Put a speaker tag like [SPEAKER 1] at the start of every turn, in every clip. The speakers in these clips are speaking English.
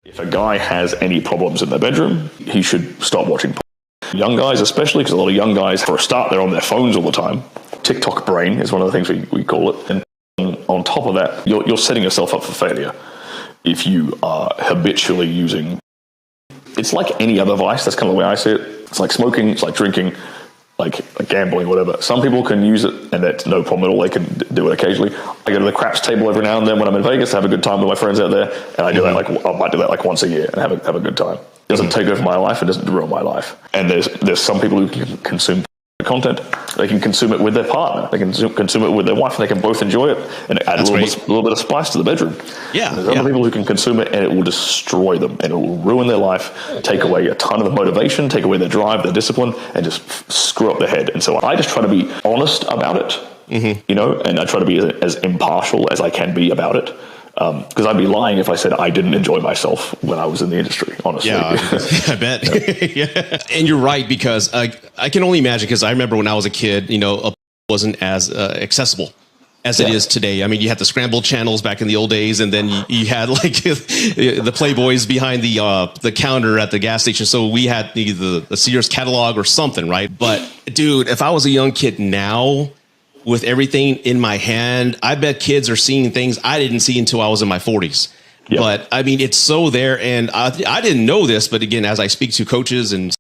[SPEAKER 1] If a guy has any problems in their bedroom, he should stop watching porn. Young guys especially, because a lot of young guys, for a start, they're on their phones all the time. TikTok brain is one of the things we call it. And on top of that, you're setting yourself up for failure if you are habitually using. It's like any other vice. That's kind of the way I see it. It's like smoking, it's like drinking, like gambling, whatever. Some people can use it and that's no problem at all. They can do it occasionally. I go to the craps table every now and then when I'm in Vegas, have a good time with my friends out there, and I do that I might do that like once a year and have a good time. It doesn't take over my life, it doesn't ruin my life. And there's some people who can consume content. They can consume it with their partner. They can consume it with their wife, and they can both enjoy it and add a little bit of spice to the bedroom.
[SPEAKER 2] Yeah.
[SPEAKER 1] There's other people who can consume it and it will destroy them and it will ruin their life, take away a ton of the motivation, take away their drive, their discipline, and just screw up their head. And so I just try to be honest about it, and I try to be as impartial as I can be about it. Because I'd be lying if I said I didn't enjoy myself when I was in the industry, honestly.
[SPEAKER 2] Yeah, I bet. Yeah. And you're right, because I can only imagine, because I remember when I was a kid, it wasn't as accessible as it is today. I mean, you had the scrambled channels back in the old days, and then you had like the Playboys behind the counter at the gas station. So we had either the Sears catalog or something, right? But dude, if I was a young kid now, with everything in my hand, I bet kids are seeing things I didn't see until I was in my 40s. Yep. But I mean, it's so there. And I didn't know this, but again, as I speak to coaches and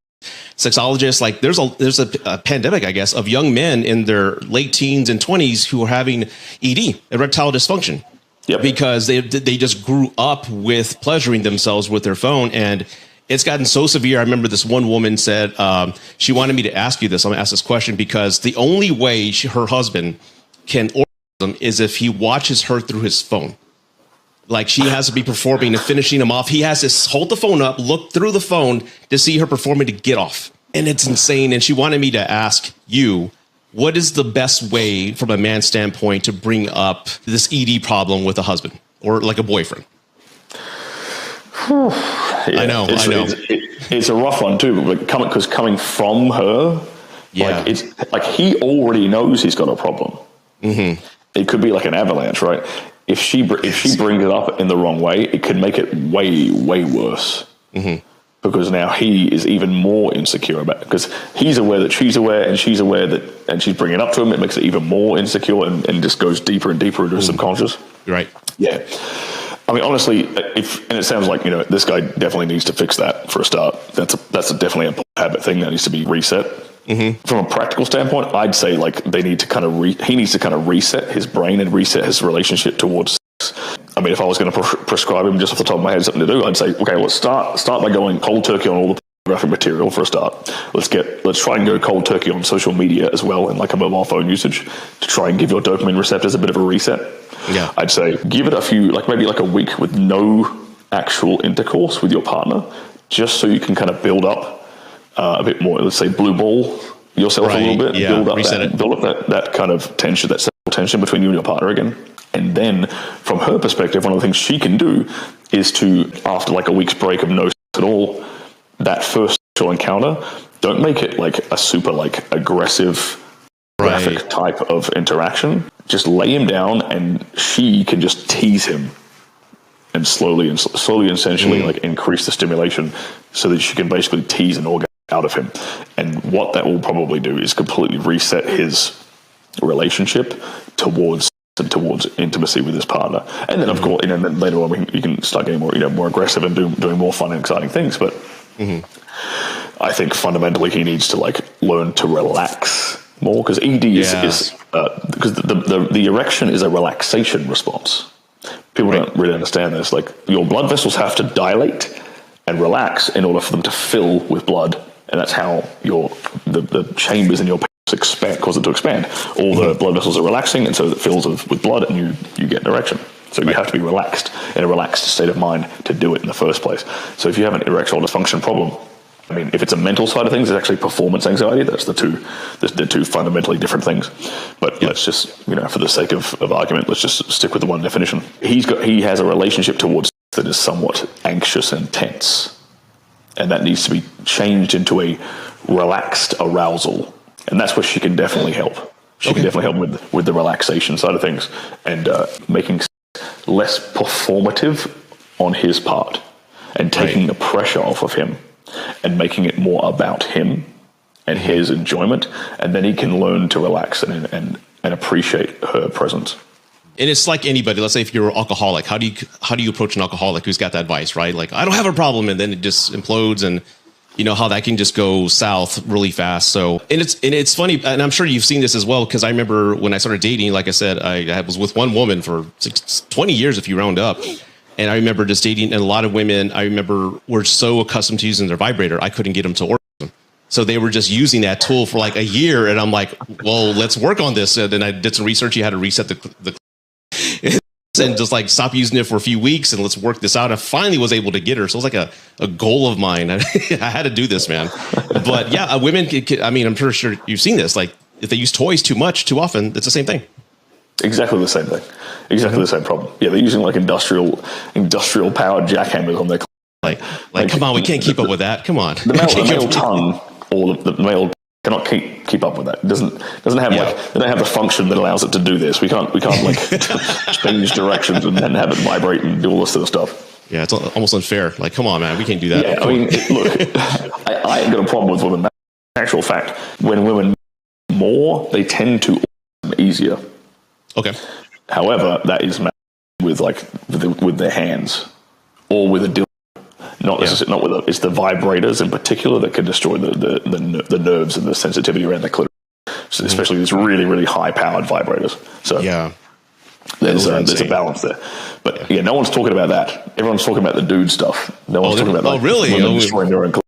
[SPEAKER 2] sexologists, like there's a pandemic, I guess, of young men in their late teens and 20s who are having ED, erectile dysfunction. Yep. Because they just grew up with pleasuring themselves with their phone. And it's gotten so severe. I remember this one woman said, she wanted me to ask you this. I'm going to ask this question because the only way her husband can orgasm is if he watches her through his phone. Like she has to be performing and finishing him off. He has to hold the phone up, look through the phone to see her performing to get off. And it's insane. And she wanted me to ask you, what is the best way from a man's standpoint to bring up this ED problem with a husband or like a boyfriend?
[SPEAKER 1] Yeah, I know. It's a rough one too, because coming from her, it's like he already knows he's got a problem. Mm-hmm. It could be like an avalanche, right? If she brings it up in the wrong way, it could make it way, way worse. Mm-hmm. Because now he is even more insecure about it, because he's aware that she's aware, and she's aware that, and she's bringing it up to him. It makes it even more insecure and just goes deeper and deeper into his subconscious.
[SPEAKER 2] Right.
[SPEAKER 1] Yeah. I mean, honestly, and it sounds like, this guy definitely needs to fix that for a start. That's definitely a habit thing that needs to be reset. Mm-hmm. From a practical standpoint, I'd say like they need to kind of he needs to kind of reset his brain and reset his relationship towards sex. I mean, if I was going to prescribe him just off the top of my head something to do, I'd say, okay, let's start by going cold turkey on all the pornographic material for a start. Let's try and go cold turkey on social media as well, and like a mobile phone usage, to try and give your dopamine receptors a bit of a reset. Yeah, I'd say give it a few, like maybe like a week with no actual intercourse with your partner, just so you can kind of build up a bit more. Let's say blue ball yourself a little bit, build up that kind of tension, that sexual tension between you and your partner again. And then, from her perspective, one of the things she can do is to, after like a week's break of no sex at all, that first sexual encounter, don't make it like a super like aggressive, graphic type of interaction. Just lay him down, and she can just tease him, and slowly and essentially like increase the stimulation, so that she can basically tease an orgasm out of him. And what that will probably do is completely reset his relationship towards intimacy with his partner. And then, of course, then later on, you can start getting more aggressive and doing more fun and exciting things. But I think fundamentally he needs to like learn to relax more, because ED is because the erection is a relaxation response. People don't really understand this. Like, your blood vessels have to dilate and relax in order for them to fill with blood, and that's how the chambers in your expand, cause it to expand. All the blood vessels are relaxing, and so it fills with blood, and you get an erection. So you have to be relaxed, in a relaxed state of mind, to do it in the first place. So if you have an erectile dysfunction problem, I mean, if it's a mental side of things, it's actually performance anxiety. That's the two fundamentally different things. But let's just, for the sake of argument, let's just stick with the one definition. He has a relationship towards that is somewhat anxious and tense, and that needs to be changed into a relaxed arousal. And that's where she can definitely help. She can definitely help with the relaxation side of things, and making less performative on his part, and taking the pressure off of him and making it more about him and his enjoyment, and then he can learn to relax and appreciate her presence.
[SPEAKER 2] And it's like anybody. Let's say if you're an alcoholic, how do you approach an alcoholic who's got that vice, right? Like, I don't have a problem, and then it just implodes, and you know how that can just go south really fast. So, and it's funny, and I'm sure you've seen this as well, because I remember when I started dating, like I said, I was with one woman for 20 years if you round up. And I remember just dating, and a lot of women, I remember, were so accustomed to using their vibrator, I couldn't get them to orgasm. So they were just using that tool for like a year, and I'm like, well, let's work on this. And then I did some research. You had to reset the and just like stop using it for a few weeks, and let's work this out. I finally was able to get her. So it was like a goal of mine. I had to do this, man. But yeah, women, I mean, I'm sure you've seen this. Like, if they use toys too much, too often, it's the same thing.
[SPEAKER 1] Exactly the same thing. Exactly the same problem. Yeah, they're using like industrial powered jackhammers on their
[SPEAKER 2] like come on, we can't keep up with that. Come on.
[SPEAKER 1] The male tongue, or the male cannot keep up with that. It doesn't have they don't have the function that allows it to do this. We can't like change directions and then have it vibrate and do all this sort of stuff.
[SPEAKER 2] Yeah, it's almost unfair. Like, come on, man, we can't do that.
[SPEAKER 1] Yeah, I mean, look, I ain't got a problem with women. In actual fact, when women more, they tend to easier.
[SPEAKER 2] Okay.
[SPEAKER 1] However, that is with with their hands or with a dildo. Not necessarily, it's the vibrators in particular that can destroy the nerves and the sensitivity around the clitoris, so especially these really, really high powered vibrators. So
[SPEAKER 2] yeah,
[SPEAKER 1] there's a balance there. But no one's talking about that. Everyone's talking about the dude stuff. No one's talking about
[SPEAKER 2] really
[SPEAKER 1] women destroying their own clitoris.